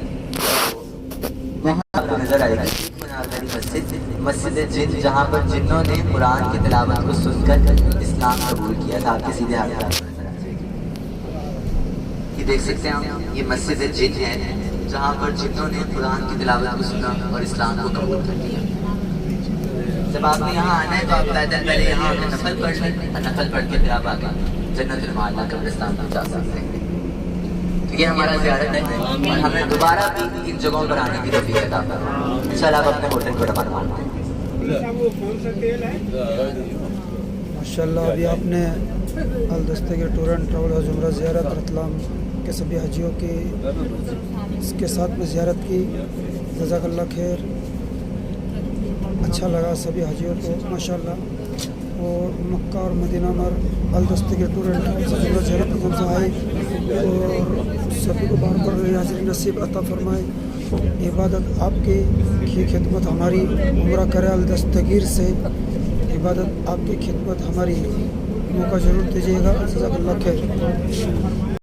وہاں آپ کو نظر آئے گی مسجد جن، جہاں پر جنوں نے قرآن کی تلاوت کو سن کر اسلام قبول کیا تھا. آپ کے سیدھے ہاتھ یہ دیکھ سکتے ہیں آپ، یہ مسجد جن ہے جہاں پر جنوں نے قرآن کی تلاوت کو سنا اور اسلام کو قبول کر لیا. جب آپ نے یہاں آنا ہے تو آپ پیدل پہلے یہاں نفل پڑھ لیں اور نفل پڑھ کے پھر آپ آگے جنت المعلا قبرستان پہ جا سکتے ہیں. تو یہ ہمارا زیارت ہے اور ہمیں دوبارہ بھی ان جگہوں پر آنے کی توفیق عطا فرمائے. انشاءاللہ آپ اپنے ہوٹل کو روانہ مانتے ہیں. ماشاء اللہ ابھی آپ نے الدستگیر ٹور اینڈ ٹریول اور عمرہ زیارت رتلام کے سبھی حاجیوں کی اس کے ساتھ میں زیارت کی. جزاک اللہ خیر، اچھا لگا سبھی حاجیوں کو ماشاء اللہ. اور مکہ اور مدینہ میں الدستگیر ٹور اینڈ ٹریول سے عمرہ زیارت نظام سے آئے اور سبھی کو بار بار حاضری نصیب عطا فرمائے. عبادت آپ کی خدمت ہماری، عمرہ کرے الدستگیر سے عبادت آپ کی خدمت ہماری، موقع ضرور دیجیے گا. جزاک اللہ خیر.